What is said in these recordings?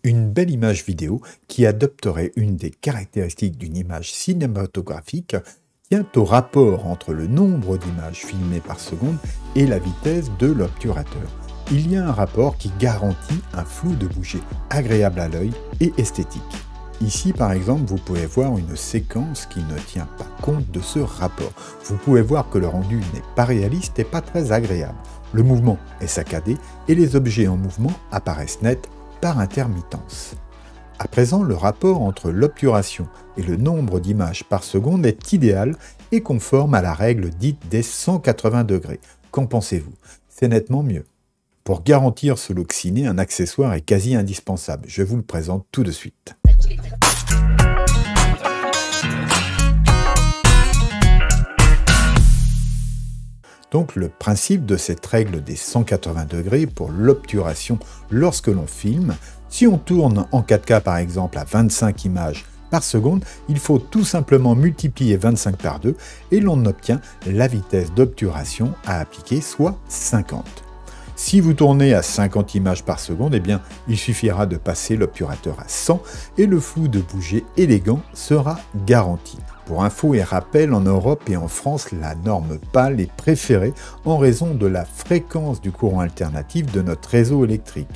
Une belle image vidéo qui adopterait une des caractéristiques d'une image cinématographique tient au rapport entre le nombre d'images filmées par seconde et la vitesse de l'obturateur. Il y a un rapport qui garantit un flou de bouger agréable à l'œil et esthétique. Ici, par exemple, vous pouvez voir une séquence qui ne tient pas compte de ce rapport. Vous pouvez voir que le rendu n'est pas réaliste et pas très agréable. Le mouvement est saccadé et les objets en mouvement apparaissent nets par intermittence. À présent, le rapport entre l'obturation et le nombre d'images par seconde est idéal et conforme à la règle dite des 180 degrés. Qu'en pensez-vous? C'est nettement mieux. Pour garantir ce look ciné, un accessoire est quasi indispensable. Je vous le présente tout de suite. Donc le principe de cette règle des 180 degrés pour l'obturation lorsque l'on filme, si on tourne en 4K par exemple à 25 images par seconde, il faut tout simplement multiplier 25 par 2 et l'on obtient la vitesse d'obturation à appliquer, soit 50. Si vous tournez à 50 images par seconde, eh bien, il suffira de passer l'obturateur à 100 et le flou de bouger élégant sera garanti. Pour info et rappel, en Europe et en France, la norme PAL est préférée en raison de la fréquence du courant alternatif de notre réseau électrique,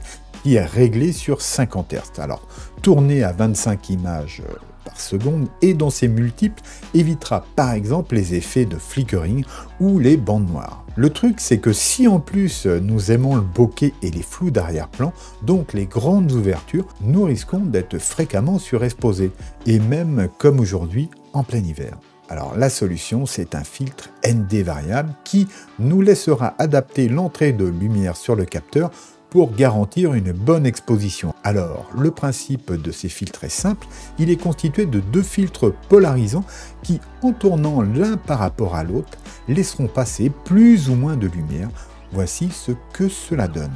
qui est réglé sur 50 Hz. Alors, tourner à 25 images par seconde et dans ses multiples évitera par exemple les effets de flickering ou les bandes noires. Le truc, c'est que si en plus nous aimons le bokeh et les flous d'arrière-plan, donc les grandes ouvertures, nous risquons d'être fréquemment surexposés, et même comme aujourd'hui en plein hiver. Alors la solution, c'est un filtre ND variable qui nous laissera adapter l'entrée de lumière sur le capteur pour garantir une bonne exposition. Alors, le principe de ces filtres est simple, il est constitué de deux filtres polarisants qui, en tournant l'un par rapport à l'autre, laisseront passer plus ou moins de lumière. Voici ce que cela donne.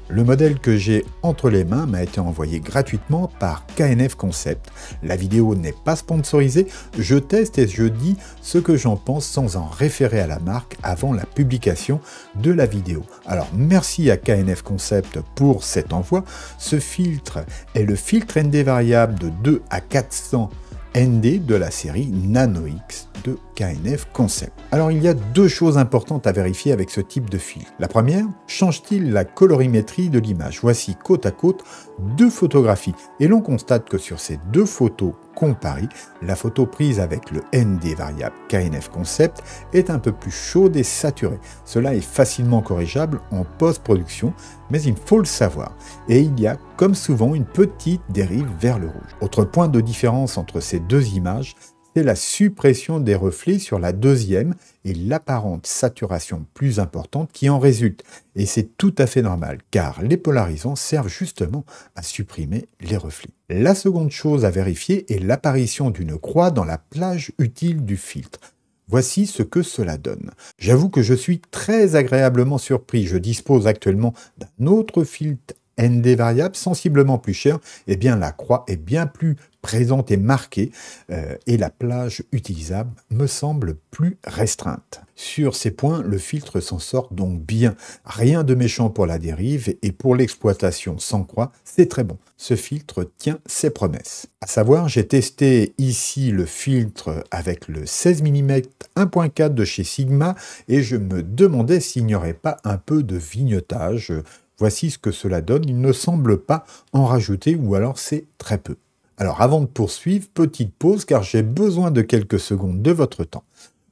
Le modèle que j'ai entre les mains m'a été envoyé gratuitement par KNF Concept. La vidéo n'est pas sponsorisée, je teste et je dis ce que j'en pense sans en référer à la marque avant la publication de la vidéo. Alors merci à KNF Concept pour cet envoi. Ce filtre est le filtre ND variable de 2 à 400 ND de la série Nano X de KNF Concept. Alors il y a deux choses importantes à vérifier avec ce type de filtre. La première, change-t-il la colorimétrie de l'image? Voici côte à côte deux photographies et l'on constate que sur ces deux photos comparées, la photo prise avec le ND variable KNF Concept est un peu plus chaude et saturée. Cela est facilement corrigeable en post-production, mais il faut le savoir. Et il y a, comme souvent, une petite dérive vers le rouge. Autre point de différence entre ces deux images, c'est la suppression des reflets sur la deuxième et l'apparente saturation plus importante qui en résulte. Et c'est tout à fait normal, car les polarisants servent justement à supprimer les reflets. La seconde chose à vérifier est l'apparition d'une croix dans la plage utile du filtre. Voici ce que cela donne. J'avoue que je suis très agréablement surpris. Je dispose actuellement d'un autre filtre ND variable sensiblement plus cher. Eh bien, la croix est bien plus présente et marquée et la plage utilisable me semble plus restreinte. Sur ces points, le filtre s'en sort donc bien. Rien de méchant pour la dérive et pour l'exploitation sans croix, c'est très bon. Ce filtre tient ses promesses. À savoir, j'ai testé ici le filtre avec le 16 mm 1.4 de chez Sigma et je me demandais s'il n'y aurait pas un peu de vignettage. Voici ce que cela donne. Il ne semble pas en rajouter ou alors c'est très peu. Alors avant de poursuivre, petite pause car j'ai besoin de quelques secondes de votre temps.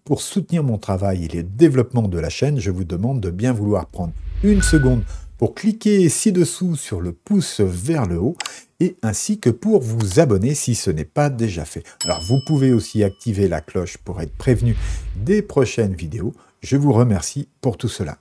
Pour soutenir mon travail et le développement de la chaîne, je vous demande de bien vouloir prendre une seconde pour cliquer ci-dessous sur le pouce vers le haut et ainsi que pour vous abonner si ce n'est pas déjà fait. Alors vous pouvez aussi activer la cloche pour être prévenu des prochaines vidéos. Je vous remercie pour tout cela.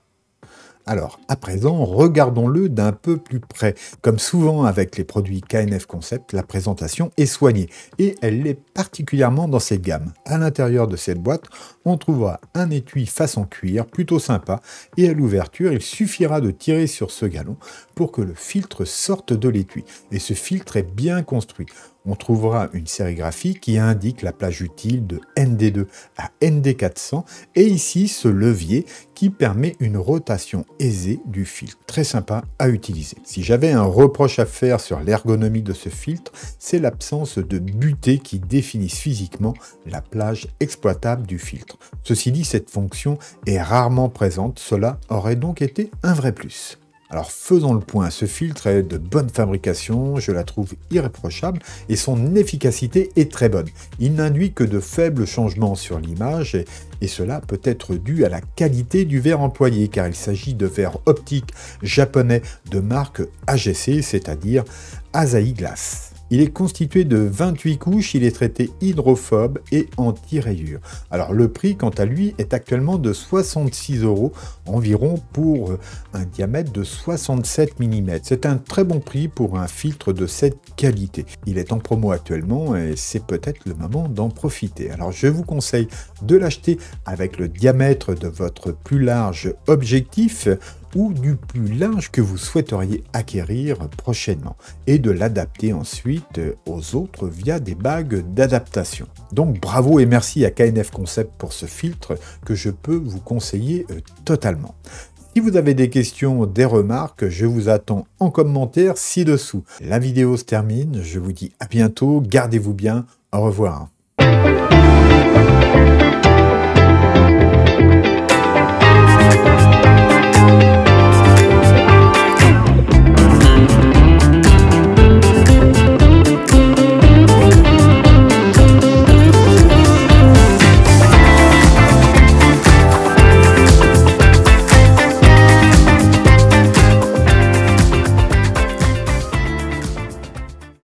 Alors, à présent, regardons-le d'un peu plus près. Comme souvent avec les produits KNF Concept, la présentation est soignée et elle l'est particulièrement dans cette gamme. À l'intérieur de cette boîte, on trouvera un étui façon cuir plutôt sympa et à l'ouverture, il suffira de tirer sur ce galon pour que le filtre sorte de l'étui. Et ce filtre est bien construit. on trouvera une sérigraphie qui indique la plage utile de ND2 à ND400 et ici ce levier qui permet une rotation aisée du filtre. Très sympa à utiliser. Si j'avais un reproche à faire sur l'ergonomie de ce filtre, c'est l'absence de butées qui définissent physiquement la plage exploitable du filtre. Ceci dit, cette fonction est rarement présente, cela aurait donc été un vrai plus. Alors faisons le point, ce filtre est de bonne fabrication, je la trouve irréprochable et son efficacité est très bonne. Il n'induit que de faibles changements sur l'image et cela peut être dû à la qualité du verre employé car il s'agit de verre optique japonais de marque AGC, c'est-à-dire Asahi Glass. Il est constitué de 28 couches, il est traité hydrophobe et anti-rayures. Alors le prix, quant à lui, est actuellement de 66 € environ pour un diamètre de 67 mm. C'est un très bon prix pour un filtre de cette qualité. Il est en promo actuellement et c'est peut-être le moment d'en profiter. Alors je vous conseille de l'acheter avec le diamètre de votre plus large objectif ou du plus large que vous souhaiteriez acquérir prochainement et de l'adapter ensuite aux autres via des bagues d'adaptation. Donc bravo et merci à KNF Concept pour ce filtre que je peux vous conseiller totalement. Si vous avez des questions, des remarques, je vous attends en commentaire ci-dessous. La vidéo se termine, je vous dis à bientôt, gardez-vous bien, au revoir.